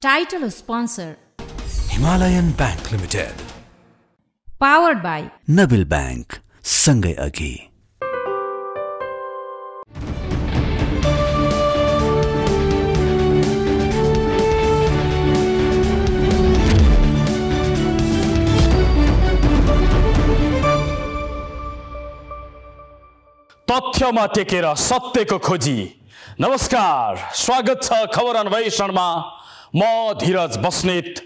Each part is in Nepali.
Title sponsor Himalayan Bank Limited. Powered by Nabil Bank. Sangai Agi. तथ्यमा टेकेर सत्यको खोजी। नमस्कार, स्वागत छ खबर अन्वेषणमा। म धीरज बस्नेत।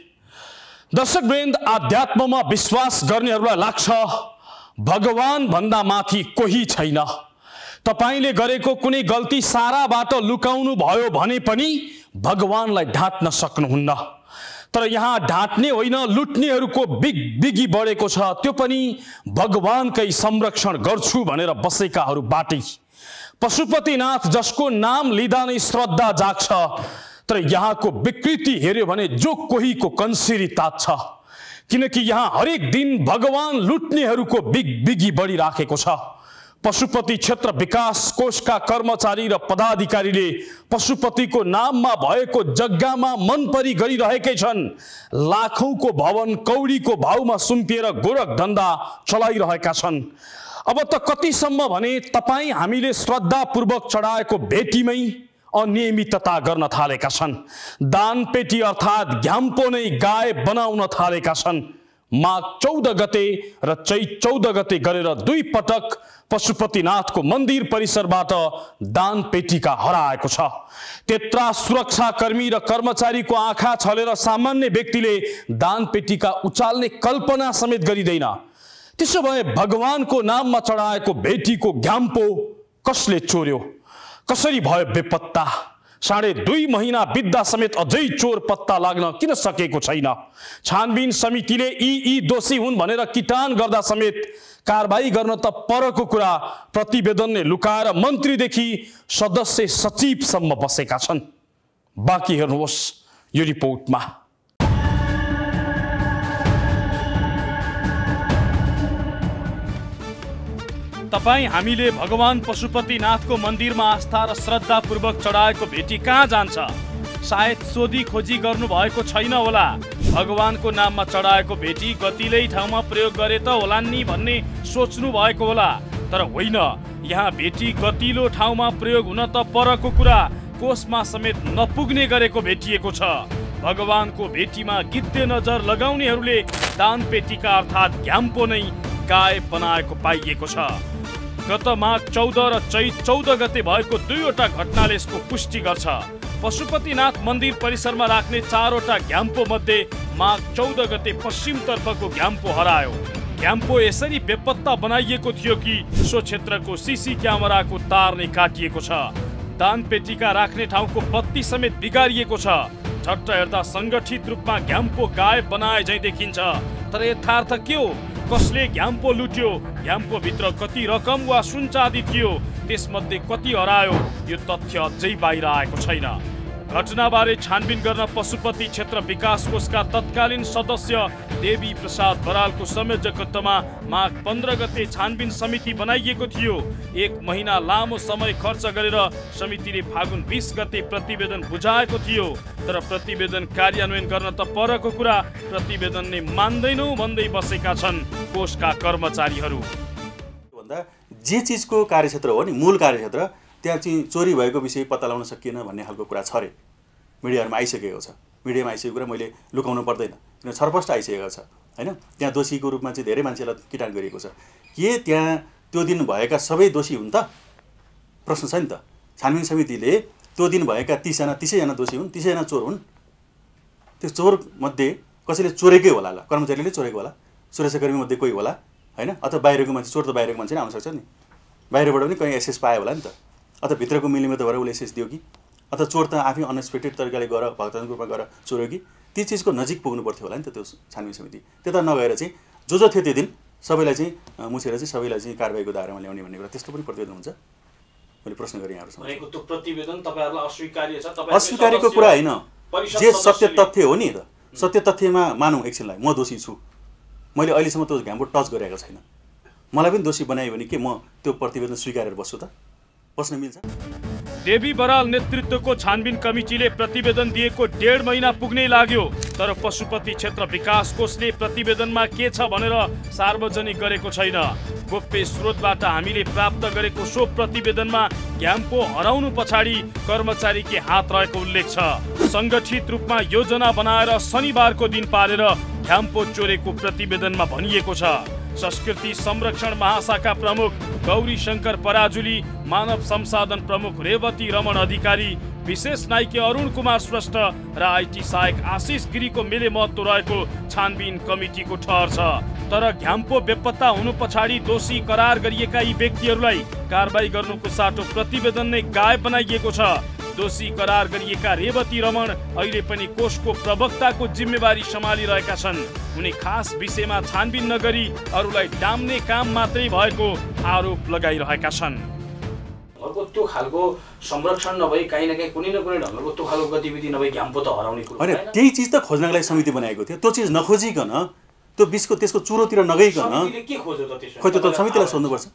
दर्शकवृन्द, आध्यात्ममा विश्वास गर्नेहरूलाई लाग्छ भगवान भन्दा माथि कोही छैन। तपाईले गरेको कुनै गल्ती साराबाट लुकाउनु भयो भने पनि भगवानलाई ढाँट्न सक्नुहुन्न। तर यहाँ ढाँट्ने होइन, लुट्नेहरूको बिगी बढेको छ, त्यो पनि भगवानकै संरक्षण गर्छु भनेर बसेकाहरूबाटै। पशुपतिनाथ जसको नाम लिँदा नै श्रद्धा जाग्छ, तर यहाँको विकृति हेर्यो भने जो कोहीको कन्सिरी तात्छ। किनकि यहाँ हरेक दिन भगवान लुट्नेहरूको बिगी बढिराखेको छ। पशुपति क्षेत्र विकास कोषका कर्मचारी र पदाधिकारीले पशुपतिको नाममा भएको जग्गामा मनपरी गरिरहेकै छन्। लाखौंको भवन कौडीको भाउमा सुम्पिएर गोरख धन्दा चलाइरहेका छन्। अब त कतिसम्म भने तपाईँ हामीले श्रद्धापूर्वक चढाएको भेटीमै अनियमितता गर्न थालेका छन्। दानपेटी अर्थात् घ्याम्पो नै गाय बनाउन थालेका छन्। माघ 14 गते र चैत 14 गते गरेर 2 पटक पशुपतिनाथको मन्दिर परिसरबाट दान पेटिका हराएको छ। त्यत्रा सुरक्षाकर्मी र कर्मचारीको आँखा छलेर सामान्य व्यक्तिले दान पेटिका उचाल्ने कल्पना समेत गरिँदैन। त्यसो भए भगवानको नाममा चढाएको भेटीको घ्याम्पो कसले चोर्यो? कसरी भयो बेपत्ता? 2.5 महिना बित्दा समेत अझै चोर पत्ता लाग्न किन सकेको छैन? छानबिन समितिले यी दोषी हुन् भनेर किटान गर्दा समेत कारबाही गर्न त परको कुरा। प्रतिवेदनले लुकाएर मन्त्रीदेखि सदस्य सचिवसम्म बसेका छन्। बाँकी हेर्नुहोस् यो रिपोर्टमा। तपाईँ हामीले भगवान पशुपतिनाथको मन्दिरमा आस्था र श्रद्धापूर्वक चढाएको भेटी कहाँ जान्छ? सायद सोधी खोजी गर्नु भएको छैन होला। भगवानको नाममा चढाएको भेटी गतिलै ठाउँमा प्रयोग गरे त होलान् नि भन्ने सोच्नु भएको होला। तर होइन, यहाँ भेटी गतिलो ठाउँमा प्रयोग हुन त परको कुरा, कोषमा समेत नपुग्ने गरेको भेटिएको छ। भगवानको भेटीमा गिद्धे नजर लगाउनेहरूले दान पेटिका अर्थात् घ्याम्पो नै गाय बनाएको पाइएको छ। गत माघ 14 र चैत 14 गते भएको 2वटा घटनाले यसको पुष्टि गर्छ। पशुपतिनाथ मन्दिर परिसरमा राख्ने 4वटा घ्याम्पो मध्ये माघ 14 गते पश्चिमतर्फको घ्याम्पो हरायो। घ्याम्पो यसरी बेपत्ता बनाइएको थियो कि सो क्षेत्रको सीसी क्यामेराको तार नै काटिएको छ। दान पेटिका राख्ने ठाउँको बत्ती समेत बिगारिएको छ। झट्ट हेर्दा सङ्गठित रूपमा घ्याम्पो गायब बनाए झैँ देखिन्छ। तर यथार्थ के हो? कसले घ्याम्पो लुट्यो? घ्याम्पो भित्र कति रकम वा सुन चाँदी थियो? त्यसमध्ये कति हरायो? यो तथ्य अझै बाहिर आएको छैन। घटनाबारे छानबिन गर्न पशुपति क्षेत्र विकास कोषका तत्कालीन सदस्य देवी प्रसाद बरालको संयोजकत्वमा माघ 15 गते छानबिन समिति बनाइएको थियो। 1 महिना लामो समय खर्च गरेर समितिले फागुन 20 गते प्रतिवेदन बुझाएको थियो। तर प्रतिवेदन कार्यान्वयन गर्न त परको कुरा, प्रतिवेदनले मान्दैनौ भन्दै बसेका छन् कोषका कर्मचारीहरू। जे चिजको कार्यक्षेत्र हो नि, मूल कार्यक्षेत्र, त्यहाँ चाहिँ चोरी भएको विषय पत्ता लगाउन सकिएन भन्ने खालको कुरा छ अरे। मिडियामा आइसकेको छ। मिडियामा आइसकेको कुरा मैले लुकाउनु पर्दैन, किन छरपष्ट आइसकेको छ हैन। त्यहाँ दोषीको रूपमा चाहिँ धेरै मान्छेलाई किटान गरिएको छ। के त्यहाँ त्यो दिन भएका सबै दोषी हुन् त? प्रश्न छ नि त। छानबिन समितिले त्यो दिन भएका 30 जना दोषी हुन्, 30 जना चोर हुन्। त्यो चोर मध्ये कसैले चोरेकै होला, ल कर्मचारीले चोरेको होला, सुरक्षाकर्मी मध्ये कोही होला हैन, अथवा बाहिरको मान्छे। चोर त बाहिरको मान्छे नै आउन सक्छ नि, बाहिरबाट पनि कहीँ एसेस पायो होला नि त। अथवा भित्रको मिलिमित भएर उसले एसेस दियो कि, अथवा चोर त आफै अनएक्सपेक्टेड तरिकाले गएर भक्तजनको रूपमा गएर चोर्यो कि, ती चिजको नजिक पुग्नु पर्थ्यो होला नि त त्यो छानबिन समिति। त्यता नगएर चाहिँ जो थियो त्यो दिन सबैलाई चाहिँ मुछेर चाहिँ सबैलाई चाहिँ कारबाहीको दायरामा ल्याउने भन्ने कुरा, त्यस्तो पनि प्रतिवेदन हुन्छ? मैले प्रश्न गरेँ यहाँहरुसँग। त्यो प्रतिवेदन तपाईहरुलाई अस्वीकार्य छ? अस्वीकार्यको कुरा हैन, जे सत्य तथ्य हो नि त, सत्य तथ्यमा मानौँ एकछिनलाई म दोषी छु, मैले अहिलेसम्म त्यो घ्याम्पो टच गरेको छैन, मलाई पनि दोषी बनायो भने के म त्यो प्रतिवेदन स्वीकारेर बस्छु त? बस्न मिल्छ? देवी बराल नेतृत्वको छानबिन कमिटीले प्रतिवेदन दिएको 1.5 महिना पुग्नै लाग्यो, तर पशुपति क्षेत्र विकास कोषले प्रतिवेदनमा के छ भनेर सार्वजनिक गरेको छैन। गोप्य स्रोतबाट हामीले प्राप्त गरेको सो प्रतिवेदनमा घ्याम्पो हराउनु पछाडि कर्मचारीकै हात रहेको उल्लेख छ। संगठित रूपमा योजना बनाएर शनिबारको दिन पारेर घ्याम्पो चोरेको प्रतिवेदनमा भनिएको छ। संस्कृति संरक्षण महाशाखा प्रमुख गौरी शंकर पराजुली, मानव संसाधन प्रमुख रेवती रमण अधिकारी, विशेष नायिके अरुण कुमार श्रेष्ठ र आईटी सहायक आशिष गिरीको मेले महत्व रहेको छानबिन कमिटीको ठहर छ। तर घ्याम्पो बेपत्ता हुनु पछाडि दोषी करार गरिएका यी व्यक्तिहरूलाई कारबाही गर्नुको साटो प्रतिवेदन नै गायब बनाइएको छ। दोषी करार गरिएका रेवती रमण अहिले पनि कोषको प्रवक्ताको जिम्मेवारी सम्हालिरहेका छन्। उनी खास विषयमा छानबिन नगरी अरूलाई डाम्ने काम मात्रै भएको आरोप लगाइरहेका छन्। त्यो खालको संरक्षण नभई कहीँ न कहीँ कुनै न कुनै ढङ्गको त्यो खालको गतिविधि नभई घ्याम्पो त हराउने कुरो हैन। त्यही चिज त खोज्नको लागि समिति बनाएको थियो। त्यो चिज नखोजिकन त्यो बिचको त्यसको चुरोतिर नगइकन समितिले के खोज्यो त त्यसो? खोइ त्यो समितिलाई सोध्नुपर्छ,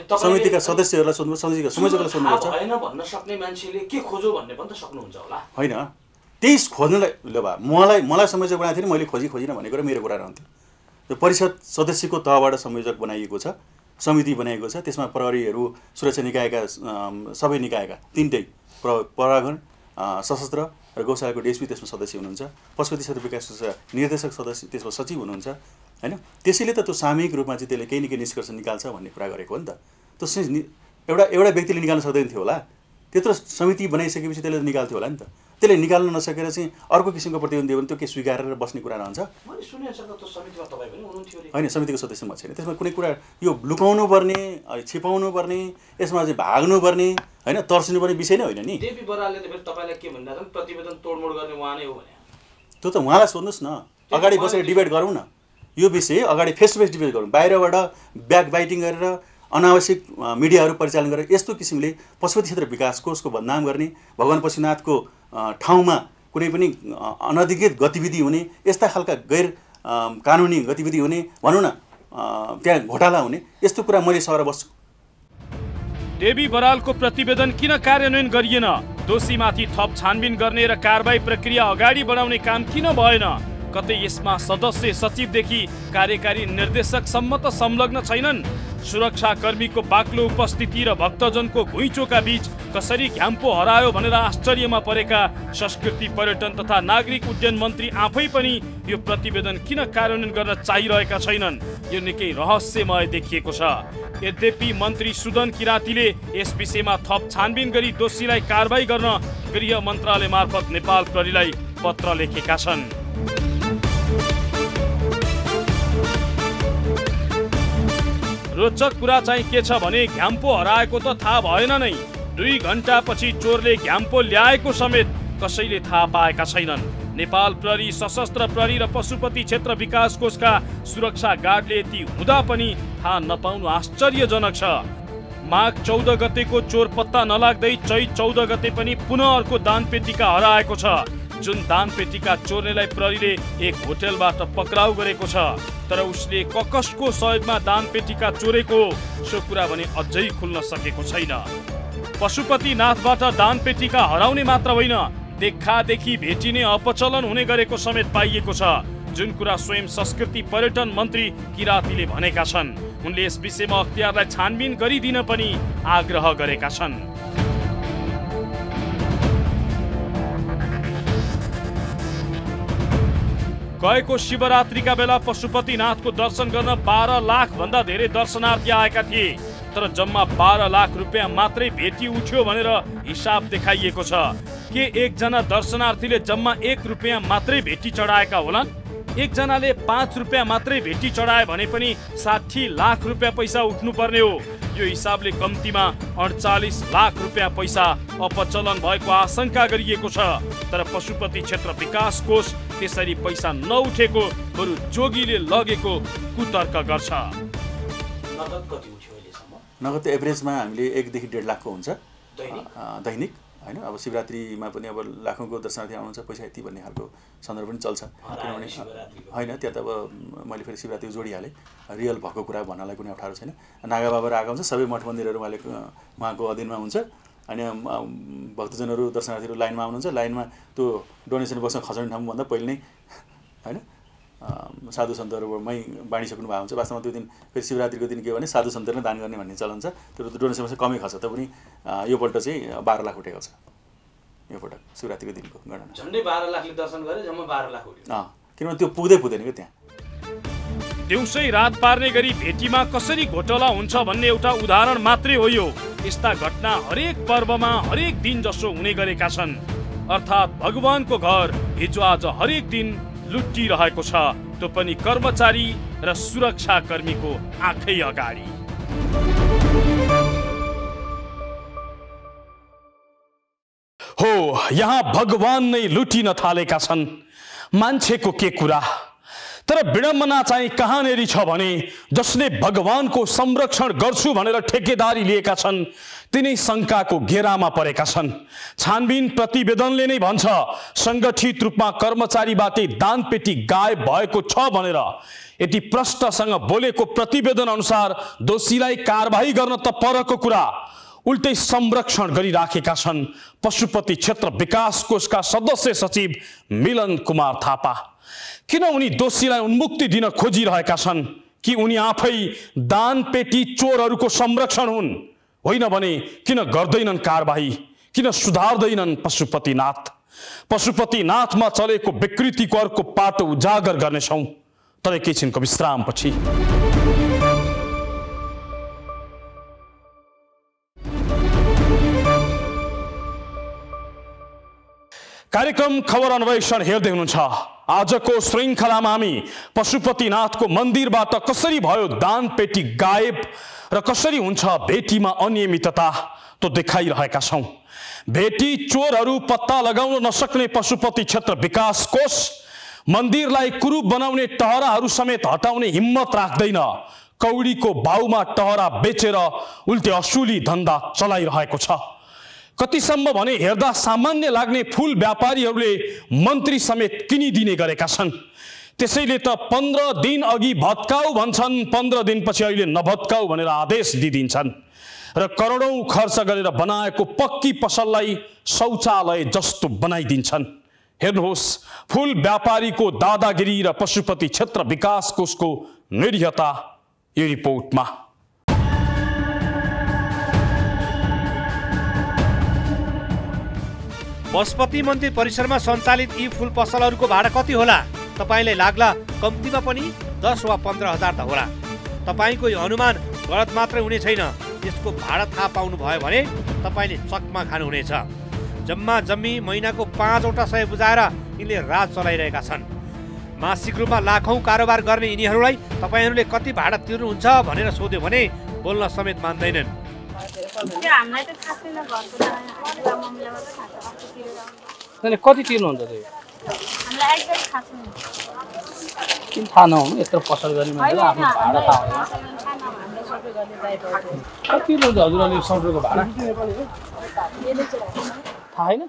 समितिका सदस्यहरूलाई सोध्नुपर्छ, समितिका संयोजकलाई सोध्नुपर्छ। हैन भन्न सक्ने मान्छेले के खोज्यो भन्ने पनि त सक्नुहुन्छ होला। हैन, त्यही खोज्नलाई ल बा मलाई संयोजक बनाएको थियो नि, मैले खोजिन भनेको र मेरो कुरा रहन्थ्यो। त्यो परिषद सदस्यको तहबाट संयोजक बनाइएको छ, समिति बनाइएको छ। त्यसमा प्रहरीहरू, सुरक्षा निकायका सबै निकायका तीनटै प्रहरागण, सशस्त्र र गौशालाको डिएसपी त्यसमा सदस्य हुनुहुन्छ। पशुपति क्षेत्र विकास निर्देशक सदस्य त्यसमा सचिव हुनुहुन्छ हैन। त्यसैले त त्यो सामूहिक रूपमा चाहिँ त्यसले केही न केही निष्कर्ष निकाल्छ भन्ने कुरा गरेको हो नि त। त्यो एउटा व्यक्तिले निकाल्न सक्दैन थियो होला, त्यत्रो समिति बनाइसकेपछि त्यसले निकाल्थ्यो होला नि त। त्यसले निकाल्न नसकेर चाहिँ अर्को किसिमको प्रतिवेदन दियो भने त्यो के स्वीकारेर बस्ने कुरा रहन्छ? मैले सुनेको छ त समितिमा तपाई पनि हुनुहुन्थ्यो रे। हैन, समितिको सदस्य म छैन। त्यसमा कुनै कुरा यो लुकाउनु पर्ने, छिपाउनु पर्ने, यसमा चाहिँ भाग्नु पर्ने हैन, तर्सिनु पर्ने विषय नै होइन नि। देवी बरालले त फेरि तपाईलाई के भन्दा प्रतिवेदन तोडमोड गर्ने उहाँ नै हो भने त्यो त उहाँलाई सोध्नुहोस् न। अगाडि बसेर डिबेट गरौँ न यो विषय, अगाडि फेस टु फेस डिबेट गरौँ। बाहिरबाट ब्याक बाइटिङ गरेर अनावश्यक मिडियाहरू परिचालन गरेर यस्तो किसिमले पशुपति क्षेत्र विकास कोषको बदनाम गर्ने, भगवान पशुनाथको ठाउँमा कुनै पनि अनधिकृत गतिविधि हुने, यस्ता खालका गैर कानुनी गतिविधि हुने, भनौँ न त्यहाँ घोटाला हुने, यस्तो कुरा मैले सर बस्छु। देवी बरालको प्रतिवेदन किन कार्यान्वयन गरिएन? दोषीमाथि थप छानबिन गर्ने र कारबाही प्रक्रिया अगाडि बढाउने काम किन भएन? कतै यसमा सदस्य सचिवदेखि कार्यकारी निर्देशकसम्म त संलग्न छैनन्। सुरक्षाकर्मीको बाक्लो उपस्थिति र भक्तजनको घुइँचोका बीच कसरी घ्याम्पो हरायो भनेर आश्चर्यमा परेका संस्कृति पर्यटन तथा नागरिक उड्डयन मन्त्री आफै पनि यो प्रतिवेदन किन कार्यान्वयन गर्न चाहिरहेका छैनन्, यो निकै रहस्यमय देखिएको छ। यद्यपि मन्त्री सुदन किराँतीले यस विषयमा थप छानबिन गरी दोषीलाई कारबाही गर्न गृह मन्त्रालय मार्फत नेपाल प्रहरीलाई पत्र लेखेका छन्। रोचक कुरा चाहिँ के छ भने घ्याम्पो हराएको त थाहा भएन नै। 2 घण्टापछि चोरले घ्याम्पो ल्याएको समेत कसैले थाहा पाएका छैनन्। नेपाल प्रहरी, सशस्त्र प्रहरी र पशुपति क्षेत्र विकास कोषका सुरक्षा गार्डले यति हुँदा पनि थाहा नपाउनु आश्चर्यजनक छ। माघ 14 गतेको चोर पत्ता नलाग्दै चैत 14 गते पनि पुनः अर्को दानपेटिका हराएको छ। जुन दानपेटिका चोर्नेलाई प्रहरीले एक होटलबाट पक्राउ गरेको छ, तर उसले कसको सहयोगमा दानपेटिका चोरेको सो कुरा भने अझै खुल्न सकेको छैन। पशुपतिनाथबाट दानपेटिका हराउने मात्र होइन, देखादेखि भेटिने अपचलन हुने गरेको समेत पाइएको छ, जुन कुरा स्वयं संस्कृति पर्यटन मन्त्री किराँतीले भनेका छन्। उनले यस विषयमा अख्तियारलाई छानबिन गरिदिन पनि आग्रह गरेका छन्। गएको शिवरात्रिका बेला पशुपतिनाथको दर्शन गर्न 12 लाख भन्दा धेरै दर्शनार्थी आएका थिए, तर जम्मा 12 लाख रुपियाँ मात्रै भेटी उठ्यो भनेर हिसाब देखाइएको छ। के एकजना दर्शनार्थीले जम्मा 1 रुपियाँ मात्रै भेटी चढाएका होलान्? एकजनाले 5 रुपियाँ मात्रै भेटी चढाए भने पनि 60 लाख रुपियाँ पैसा उठ्नु पर्ने हो। यो हिसाबले कम्तीमा 48 लाख रुपियाँ पैसा अपचलन भएको आशंका गरिएको छ। तर पशुपति क्षेत्र विकास कोष त्यसरी पैसा नउठेको बरु जोगीले लगेको कुतर्क गर्छ। नगद कति उठ्यो अहिलेसम्म? नगद एभरेजमा हामीले 1 देखि 1.5 लाखको हुन्छ दैनिक हैन। अब शिवरात्रिमा पनि अब लाखौंको दर्शनार्थी आउनुहुन्छ, पैसा यति भन्ने खालको सन्दर्भ पनि चल्छ। किनभने हैन त्यहाँ त अब मैले फेरि शिवरात्रि जोडिहालेँ, रियल भएको कुरा भन्नलाई कुनै अप्ठ्यारो छैन। नागा बाबा आएको हुन्छ, सबै मठ मन्दिरहरू उहाँको अधीनमा हुन्छ होइन भक्तजनहरू दर्शनार्थीहरू लाइनमा आउनुहुन्छ, लाइनमा त्यो डोनेसन बक्स खसाउने ठाउँभन्दा पहिले नै होइन साधु सन्तहरूमै बाँडिसक्नु भएको हुन्छ। वास्तवमा त्यो दिन फेरि शिवरात्रिको दिन के हो भने साधु सन्तहरूले दान गर्ने भन्ने चलन छ। त्यो डोनेसन बक्स कमै खर्च पनि योपल्ट चाहिँ 12 लाख उठेको छ यो पटक शिवरात्रिको दिनको गणना। झन्डै 12 लाखले दर्शन गरे, जम्मा 12 लाख उठ्यो। किनभने त्यो पुग्दैन क्या त्यहाँ। दिउँसै रात पार्ने गरी भेटीमा कसरी घोटाला हुन्छ भन्ने एउटा उदाहरण मात्रै हो यो। यस्ता घटना हरेक पर्वमा हरेक दिन जसो हुने गरेका छन्। अर्थात् भगवानको घर हिजो आज हरेक दिन लुटिरहेको छ, त्यो पनि कर्मचारी र सुरक्षा कर्मीको आँखै अगाडि। हो, यहाँ भगवान नै लुटिन थालेका छन्। मान्छेको के कुरा, तर विडम्बना चाहिँ कहाँनेरि छ भने जसले भगवानको संरक्षण गर्छु भनेर ठेकेदारी लिएका छन् तिनै शङ्काको घेरामा परेका छन्। छानबिन प्रतिवेदनले नै भन्छ सङ्गठित रूपमा कर्मचारीबाटै दानपेटी गायब भएको छ भनेर। यति प्रष्टसँग बोलेको प्रतिवेदन अनुसार दोषीलाई कारबाही गर्न त परको कुरा, उल्टै संरक्षण गरिराखेका छन् पशुपति क्षेत्र विकास कोषका सदस्य सचिव मिलन कुमार थापा। किन उनी दोषीलाई उन्मुक्ति दिन खोजिरहेका छन्? कि उनी आफै दानपेटी चोरहरूको संरक्षण हुन्? होइन भने किन गर्दैनन् कारबाही? किन सुधार्दैनन् पशुपतिनाथ? पशुपतिनाथमा चलेको विकृतिको अर्को पाटो उजागर गर्नेछौँ तर एकैछिनको विश्रामपछि। कार्यक्रम खबर अन्वेषण हेर्दै हुनुहुन्छ। आजको श्रृङ्खलामा हामी पशुपतिनाथको मन्दिरबाट कसरी भयो दानपेटी गायब र कसरी हुन्छ भेटीमा अनियमितता तो देखाइरहेका छौं। भेटी चोरहरू पत्ता लगाउन नसक्ने पशुपति क्षेत्र विकास कोष मन्दिरलाई कुरूप बनाउने टहराहरू समेत हटाउने हिम्मत राख्दैन। कौडीको भाउमा टहरा बेचेर उल्टे असुली धन्दा चलाइरहेको छ। कतिसम्म भने हेर्दा सामान्य लाग्ने फूल व्यापारीहरूले मन्त्री समेत किनिदिने गरेका छन्। त्यसैले त 15 दिन अघि भत्काउ भन्छन्, 15 दिनपछि अहिले नभत्काउ भनेर आदेश दिइदिन्छन् र करोडौं खर्च गरेर बनाएको पक्की पसललाई शौचालय जस्तो बनाइदिन्छन्। हेर्नुहोस् फूल व्यापारीको दादागिरी र पशुपति क्षेत्र विकास कोषको निरीहता यो रिपोर्टमा। पशुपति मन्दिर परिसरमा सञ्चालित यी फूल पसलहरूको भाडा कति होला? तपाईलाई लाग्ला कम्तीमा पनि 10 वा 15 हजार त होला। तपाईको यो अनुमान गलत मात्रै हुने छैन। यसको भाडा थाहा पाउनु भयो भने तपाईले चकमा खानु हुनेछ। जम्मा जम्मी महिनाको 5 वटा सय बुझाएर यिनले राज चलाइरहेका छन्। मासिक रूपमा लाखौं कारोबार गर्ने यिनीहरूलाई तपाईहरूले कति भाडा तिर्नुहुन्छ भनेर सोध्यो भने बोल्न समेत मान्दैनन्। कति तिर्नुहुन्छ त्यो? किन थाहा नहुनु यत्रो पसल गर्ने मान्छेले आफ्नो भाडा थाहा हुँदैन। कति तिर्नुहुन्छ हजुरले सौटोको भाडा? थाहा छैन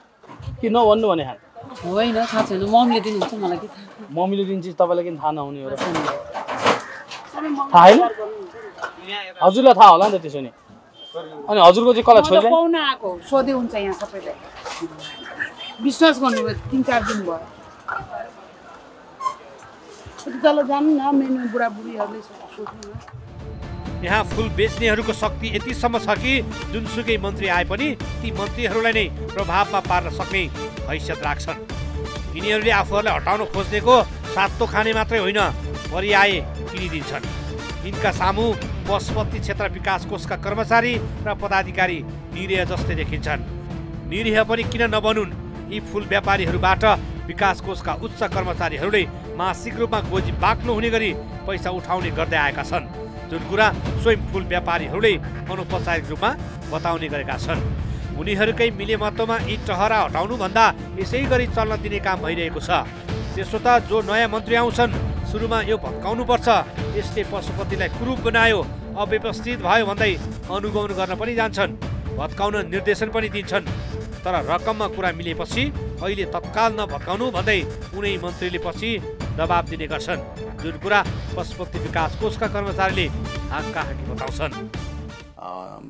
कि नभन्नु भने खान होइन, थाहा छैन। मम्मीले दिनुहुन्छ मलाई के थाहा। मम्मीले दिन्छ तपाईँलाई किन थाहा नहुने हो र? थाहा छैन? हजुरलाई थाहा होला नि त त्यसो नि। अनि हजुरको चाहिँ कसलाई छोड्दै पाउन आएको सोधे हुन्छ यहाँ सबैलाई। विश्वास गर्नुभयो 3-4 दिन भयो। तल जानु न मेनु बुढाबुढीहरूले सोध्नु न। यहाँ फूल बेच्नेहरूको शक्ति यतिसम्म छ कि जुनसुकै मन्त्री आए पनि ती मन्त्रीहरूलाई नै प्रभावमा पार्न सक्ने हैसियत राख्छन्। यिनीहरूले आफूहरूलाई हटाउन खोज्नेको सातो खाने मात्रै होइन, पर्याय किनिदिन्छन्। यिनका सामु पशुपति क्षेत्र विकास कोषका कर्मचारी र पदाधिकारी निरीह जस्तै देखिन्छन्। निरीह पनि किन नबनुन्? यी फूल व्यापारीहरूबाट विकास कोषका उच्च कर्मचारीहरूले मासिक रूपमा गोजी बाक्लो हुने गरी पैसा उठाउने गर्दै आएका छन्, जुन कुरा स्वयं फूल व्यापारीहरूले अनौपचारिक रूपमा बताउने गरेका छन्। उनीहरूकै मिलेमतोमा यी टहरा हटाउनु भन्दा यसै गरी चल्न दिने काम भइरहेको छ। त्यसो त जो नयाँ मन्त्री आउँछन् सुरुमा यो भत्काउनु पर्छ, यसले पशुपतिलाई कुरूप बनायो, अव्यवस्थित भयो भन्दै अनुगमन गर्न पनि जान्छन्, भत्काउन निर्देशन पनि दिन्छन्। तर रकममा कुरा मिलेपछि अहिले तत्काल नभत्काउनु भन्दै कुनै मन्त्रीले पछि दबाब दिने गर्छन्, जुन कुरा पशुपति विकास कोषका कर्मचारीले हाक्का हाकी बताउँछन्।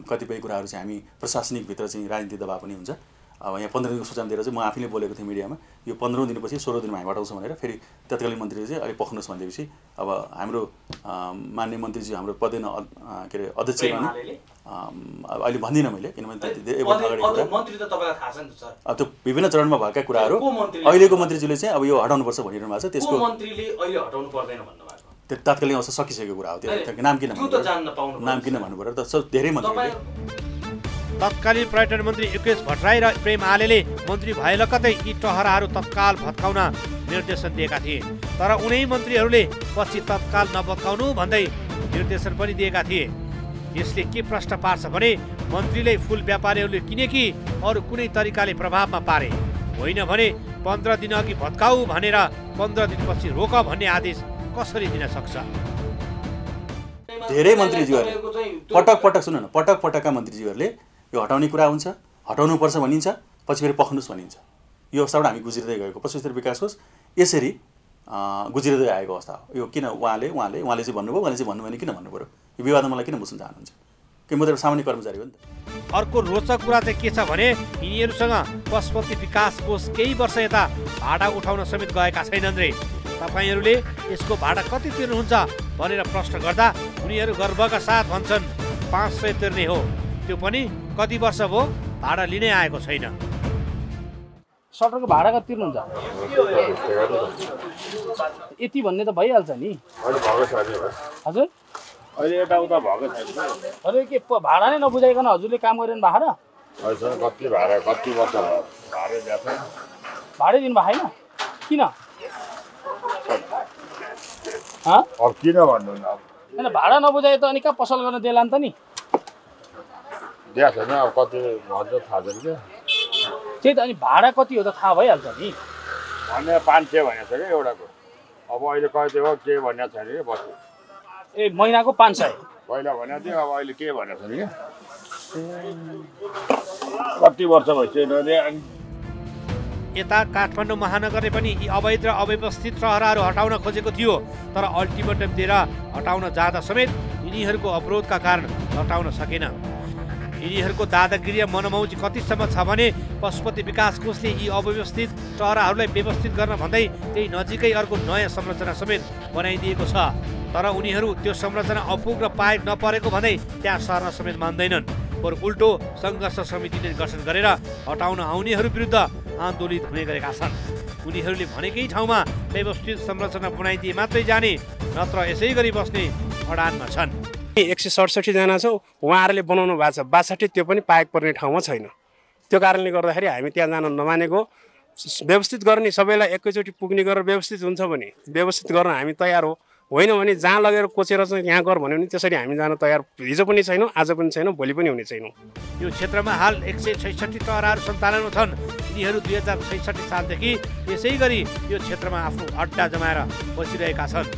कतिपय कुराहरू चाहिँ हामी प्रशासनिकभित्र चाहिँ राजनीतिक दबाव पनि हुन्छ। अब यहाँ 15 दिनको सूचना दिएर चाहिँ म आफैले बोलेको थिएँ मिडियामा, यो 15 दिनपछि 16 दिनमा हामी हटाउँछौँ भनेर। फेरि तत्कालीन मन्त्रीले चाहिँ अहिले पख्नुहोस् भनेपछि अब हाम्रो मान्य मन्त्रीजी हाम्रो पदेन के अरे अध्यक्ष अहिले भन्दिनँ मैले, किनभने मन्त्री त तपाईँलाई थाहा छ नि सर। अब त्यो विभिन्न चरणमा भएका कुराहरू अहिलेको मन्त्रीज्यूले चाहिँ अब यो हटाउनुपर्छ भनिरहनु भएको छ। त्यसको मन्त्रीले अहिले हटाउनु पर्दैन भन्नुभएको त्यो तात्कालिक अवस्था सकिसकेको कुरा हो। त्यो नाम किन भन्नु पर्यो त? धेरै मन्त्रीले तत्कालीन पर्यटन मन्त्री युकेश भट्टराई र प्रेम आलेले मन्त्री भए लगत्तै यी टहराहरू तत्काल भत्काउन निर्देशन दिएका थिए, तर उनै मन्त्रीहरूले पछि तत्काल नभत्काउनु भन्दै निर्देशन पनि दिएका थिए। यसले के प्रश्न पार्छ भने मन्त्रीले फुल व्यापारीहरूले किने कि अरू कुनै तरिकाले प्रभावमा पारे, होइन भने 15 दिन अघि भत्काऊ भनेर 15 दिनपछि रोक भन्ने आदेश कसरी दिन सक्छ? धेरै मन्त्रीज्यूहरूले पटक पटकका मन्त्रीज्यूहरूले यो हटाउने कुरा हुन्छ, हटाउनुपर्छ भनिन्छ, पछि फेरि पख्नुहोस् भनिन्छ। यो अवस्थाबाट हामी गुज्रिँदै गएको पशु क्षेत्र विकास कोष यसरी गुज्रिँदै आएको अवस्था हो। यो किन उहाँले चाहिँ भन्नुभयो, उहाँले चाहिँ भन्नु भने किन भन्नु पऱ्यो? यो विवादमा मलाई किन बुझ्न चाहनुहुन्छ? कि म त सामान्य कर्मचारी हो नि त। अर्को रोचक कुरा चाहिँ के छ भने यिनीहरूसँग पशुपति विकास कोष केही वर्ष यता भाडा उठाउन समेत गएका छैनन् रे। तपाईँहरूले यसको भाडा कति तिर्नुहुन्छ भनेर प्रश्न गर्दा उनीहरू गर्वका साथ भन्छन् 500 तिर्ने हो, त्यो पनि कति वर्ष भयो भाडा लिनै आएको छैन। सटरको भाडा कति तिर्नुहुन्छ? यति भन्ने त भइहाल्छ नि। हजुर अहिले यताउता भएको छैन। हजुर के भाडा नै नबुझाइकन हजुरले काम गरिरहनु भएको र? हजुर कति भाडा कति वर्ष भाडा दिएको छैन। भाडै दिनु भएको छैन? किन? अब किन भन्नु न? होइन भाडा नबुझाए त अनि कहाँ पसल गर्न देला नि त नि? दिएको छैन। अब कति भन्छ थाहा छैन क्या। त्यही त, अनि भाडा कति हो त थाहा भइहाल्छ नि। भने 500 भनेको छ क्या एउटाको। अब अहिले कति हो के भनेको छैन कि बस्नु। ए महिनाको 500 पहिला भनेको थियो, अब अहिले के भनेको छैन क्या। कति वर्ष भइसक्यो। यता काठमाडौँ महानगरले पनि यी अवैध र अव्यवस्थित टहराहरू हटाउन खोजेको थियो, तर अल्टिमेटम दिएर हटाउन जाँदा समेत यिनीहरूको अवरोधका कारण हटाउन सकेन। यिनीहरूको दादागिरी र मनमौजी कतिसम्म छ भने पशुपति विकास कोषले यी अव्यवस्थित टहराहरूलाई व्यवस्थित गर्न भन्दै त्यही नजिकै अर्को नयाँ संरचना समेत बनाइदिएको छ, तर उनीहरू त्यो संरचना अपुग र पाएक नपरेको भन्दै त्यहाँ सर्न समेत मान्दैनन्। बरु उल्टो सङ्घर्ष समितिले गठन गरेर हटाउन आउनेहरू विरुद्ध आन्दोलित हुने गरेका छन्। उनीहरूले भनेकै ठाउँमा व्यवस्थित संरचना बनाइदिए मात्रै जाने, नत्र यसै गरी बस्ने अडानमा छन्। 167 जना छौँ, उहाँहरूले बनाउनु भएको छ 62, त्यो पनि पाएक पर्ने ठाउँमा छैन। त्यो कारणले गर्दाखेरि हामी त्यहाँ जान नमानेको। व्यवस्थित गर्ने सबैलाई एकैचोटि पुग्ने गरेर व्यवस्थित हुन्छ भने व्यवस्थित गर्न हामी तयार हो, होइन भने जहाँ लगेर कोचेर चाहिँ यहाँ गर भन्यो भने त्यसरी हामी जान तयार हिजो पनि छैनौँ, आज पनि छैनौँ, भोलि पनि हुने छैनौँ। यो क्षेत्रमा हाल 166 टहराहरू सञ्चालनमा छन्। यिनीहरू 2066 सालदेखि यसै गरी यो क्षेत्रमा आफ्नो अड्डा जमाएर बसिरहेका छन्।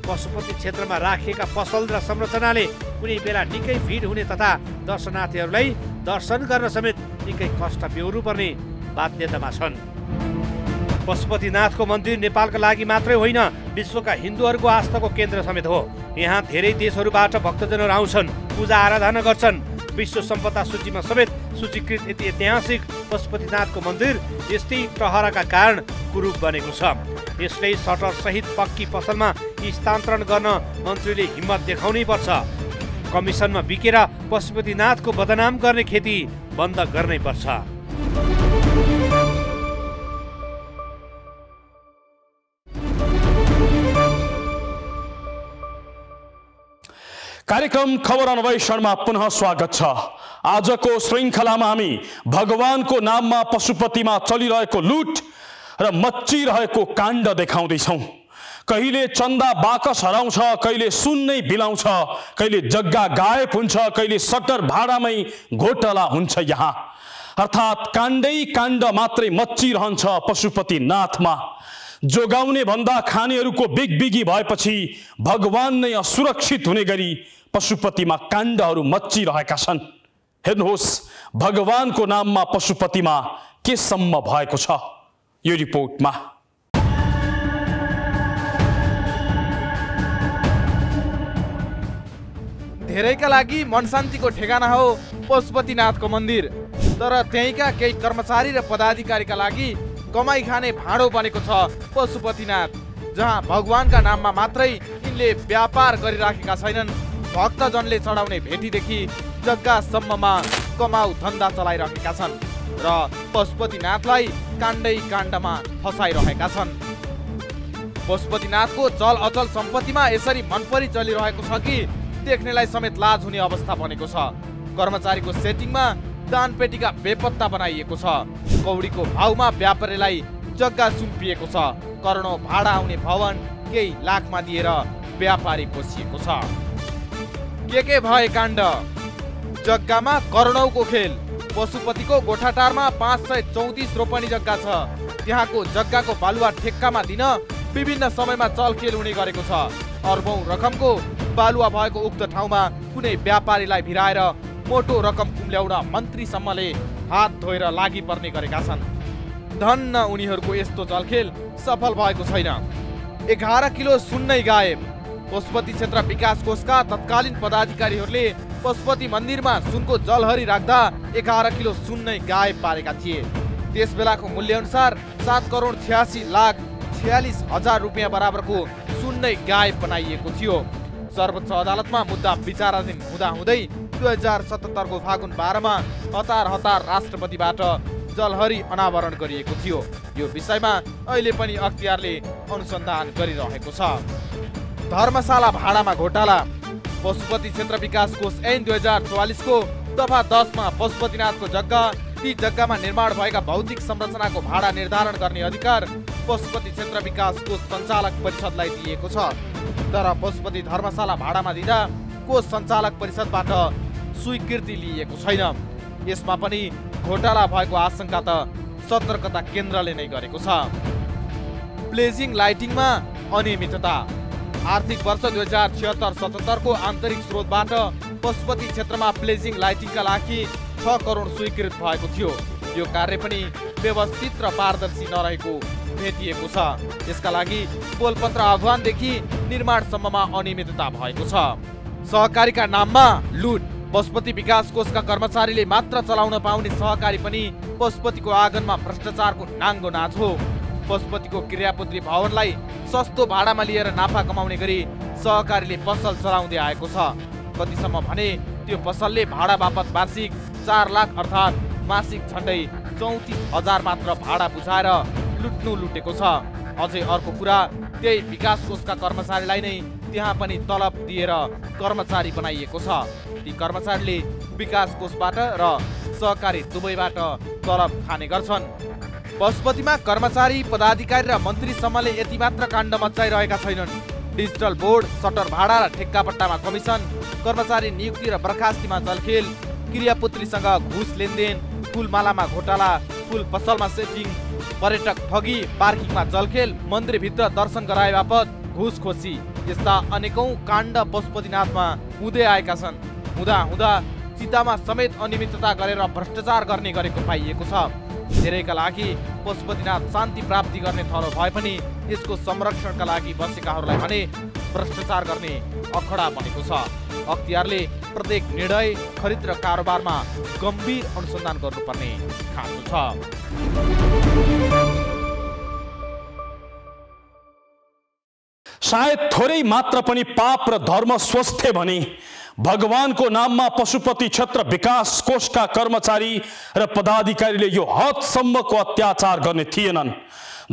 पशुपति क्षेत्रमा राखिएका पसल र संरचनाले कुनै बेला निकै भिड हुने तथा दर्शनार्थीहरूलाई दर्शन गर्न समेत निकै कष्ट बेहोर्नु पर्ने बाध्यतामा छन्। पशुपतिनाथको मन्दिर नेपालका लागि मात्रै होइन, विश्वका हिन्दूहरूको आस्थाको केन्द्र समेत हो। यहाँ धेरै देशहरूबाट भक्तजनहरू आउँछन्, पूजा आराधना गर्छन्। विश्व सम्पदा सूचीमा समेत सूचीकृत यति ऐतिहासिक पशुपतिनाथको मन्दिर यस्तै टहराका कारण कुरूप बनेको छ। यसले सटर सहित पक्की पसलमा स्थानान्तरण गर्न मन्त्रीले हिम्मत देखाउनै पर्छ। कमिसनमा बिकेर पशुपतिनाथको बदनाम गर्ने खेती बन्द गर्नै पर्छ। कार्यक्रम खबर अन्वेषणमा पुनः स्वागत छ। आजको श्रृङ्खलामा हामी भगवानको नाममा पशुपतिमा चलिरहेको लुट र मच्चिरहेको काण्ड देखाउँदैछौँ। कहिले चन्दा बाकस हराउँछ, कहिले सुन नै बिलाउँछ, कहिले जग्गा गायब हुन्छ, कहिले सटर भाडामै घोटाला हुन्छ। यहाँ अर्थात् काण्डै काण्ड मात्रै मच्चिरहन्छ पशुपतिनाथमा। जोगाउने भन्दा खानेहरूको बिगबिगी भएपछि भगवान नै असुरक्षित हुने गरी पशुपतिमा काण्डहरू मच्चिरहेका छन्। हेर्नुहोस् भगवानको नाममा पशुपतिमा के सम्म भएको छ यो रिपोर्टमा। धेरैका लागि मनशान्तिको ठेगाना हो पशुपतिनाथको मन्दिर, तर त्यहीँका केही कर्मचारी र पदाधिकारीका लागि कमाई खाने भाँडो बनेको छ पशुपतिनाथ, जहाँ भगवानका नाममा मात्रै यिनले व्यापार गरिराखेका छैनन्। भक्तजनले चढाउने भेटीदेखि जग्गासम्ममा कमाउ धन्दा चलाइरहेका छन् र पशुपतिनाथलाई काण्डै काण्डमा फसाइरहेका छन्। पशुपतिनाथको चल अचल सम्पत्तिमा यसरी मनपरी चलिरहेको छ कि देख्नेलाई समेत लाज हुने अवस्था बनेको छ। कर्मचारीको सेटिङमा दानपेटीका बेपत्ता बनाइएको छ। कौडीको भाउमा व्यापारीलाई जग्गा सुम्पिएको छ। करोडौं भाडा आउने भवन केही लाखमा दिएर व्यापारी पोसिएको छ। के भए काण्ड? जग्गामा करोडौंको खेल। पशुपतिको गोठाटारमा 534 रोपनी जग्गा छ। त्यहाँको जग्गाको बालुवा ठेक्कामा दिन विभिन्न समयमा चलखेल हुने गरेको छ। अर्बौं रकमको बालुवा भएको उक्त ठाउँमा कुनै व्यापारीलाई भिराएर मोटो रकम कुम्ल्याउन मन्त्रीसम्मले हात धोएर लागि पर्ने गरेका छन्। धन्न उनीहरूको यस्तो चलखेल सफल भएको छैन। 11 किलो सुन नै गायब। पशुपति क्षेत्र विकास कोषका तत्कालीन पदाधिकारीहरूले पशुपति मन्दिरमा सुनको जलहरी राख्दा 11 किलो सुन नै गायब पारेका थिए। त्यस बेलाको मूल्यअनुसार 7 करोड 86 लाख 46 हजार रुपियाँ बराबरको सुन नै गायब बनाइएको थियो। सर्वोच्च अदालतमा मुद्दा विचाराधीन हुँदाहुँदै 2077 को फागुन 12 मा हतार राष्ट्रपतिबाट जलहरी अनावरण गरिएको थियो। यो विषयमा अहिले पनि अख्तियारले अनुसन्धान गरिरहेको छ। धर्मशाला भाडामा घोटाला। पशुपति क्षेत्र विकास कोष ऐन 2044 को दफा 10 मा पशुपतिनाथको जग्गा, ती जग्गामा निर्माण भएका भौतिक संरचनाको भाडा निर्धारण गर्ने अधिकार पशुपति क्षेत्र विकास कोष सञ्चालक परिषदलाई दिएको छ। तर पशुपति धर्मशाला भाडामा दिँदा कोष सञ्चालक परिषदबाट स्वीकृति लिएको छैन। यसमा पनि घोटाला भएको आशंका त सतर्कता केन्द्रले नै गरेको छ। प्लेजिङ लाइटिङमा अनियमितता। आर्थिक वर्ष 2076-77 को आन्तरिक स्रोतबाट पशुपति क्षेत्रमा प्लेजिङ लाइटिङका लागि 6 करोड स्वीकृत भएको थियो। यो कार्य पनि व्यवस्थित र पारदर्शी नरहेको भेटिएको छ। यसका लागि बोलपत्र आह्वानदेखि निर्माणसम्ममा अनियमितता भएको छ। सहकारीका नाममा लुट। पशुपति विकास कोषका कर्मचारीले मात्र चलाउन पाउने सहकारी पनि पशुपतिको आँगनमा भ्रष्टाचारको नाङ्गो नाच हो। पशुपतिको क्रियापुत्री भवनलाई सस्तो भाडामा लिएर नाफा कमाउने गरी सहकारीले पसल चलाउँदै आएको छ। कतिसम्म भने त्यो पसलले भाडा बापत वार्षिक 4 लाख अर्थात् मासिक झन्डै 34,000 मात्र भाडा बुझाएर लुटेको छ। अझै अर्को कुरा, त्यही विकास कोषका कर्मचारीलाई नै त्यहाँ पनि तलब दिएर कर्मचारी बनाइएको छ। ती कर्मचारीले विकास कोषबाट र सहकारी दुवैबाट तलब खाने गर्छन्। पशुपतिमा कर्मचारी, पदाधिकारी र मन्त्रीसम्मले यति मात्र काण्ड मचाइरहेका छैनन्। डिजिटल बोर्ड, सटर भाडा र ठेक्कापट्टामा कमिसन, कर्मचारी नियुक्ति र बर्खास्तीमा चलखेल, क्रियापुत्रीसँग घुस लेनदेन, फुलमालामा घोटाला, फुल पसलमा सेटिङ, पर्यटक ठगी, पार्किङमा चलखेल, मन्दिरभित्र दर्शन गराए बापत घुसखोसी, यस्ता अनेकौं काण्ड पशुपतिनाथमा हुँदै आएका छन्। हुँदा चितामा समेत अनियमितता गरेर भ्रष्टाचार गर्ने गरेको पाइएको छ। धेरैका लागि पशुपतिनाथ शान्ति प्राप्ति गर्ने ठाउँ भए पनि यसको संरक्षणका लागि बसेकाहरूलाई भने भ्रष्टाचार गर्ने अखडा बनेको छ। अख्तियारले प्रत्येक निर्णय, खरिद र कारोबारमा गम्भीर अनुसन्धान गर्नुपर्ने खाँचो छ। सायद थोरै मात्र पनि पाप र धर्म स्वस्थ्य भने भगवानको नाममा पशुपति क्षेत्र विकास कोषका कर्मचारी र पदाधिकारीले यो हदसम्मको अत्याचार गर्ने थिएनन्।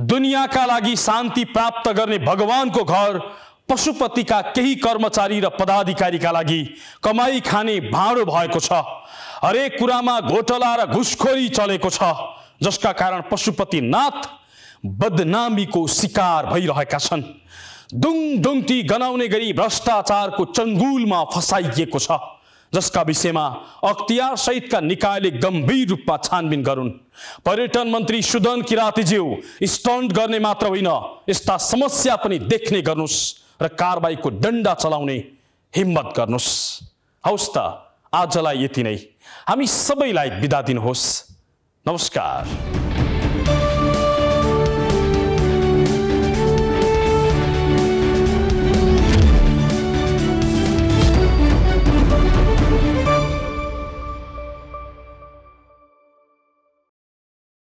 दुनियाँका लागि शान्ति प्राप्त गर्ने भगवानको घर पशुपतिका केही कर्मचारी र पदाधिकारीका लागि कमाई खाने भाँडो भएको छ। हरेक कुरामा घोटाला र घुसखोरी चलेको छ, जसका कारण पशुपतिनाथ बदनामीको शिकार भइरहेका छन्। दुङदुङती गनाउने गरी भ्रष्टाचारको चङ्गुलमा फसाइएको छ, जसका विषयमा अख्तियार सहितका निकायले गम्भीर रूपमा छानबिन गरून्। पर्यटन मन्त्री सुदन किरातीज्यू स्टन्ट गर्ने मात्र होइन, यस्ता समस्या पनि देख्ने गर्नुस् र कारबाहीको डन्डा चलाउने हिम्मत गर्नुस्। हौस् त, आजलाई यति नै। हामी सबैलाई बिदा दिनुहोस्। नमस्कार।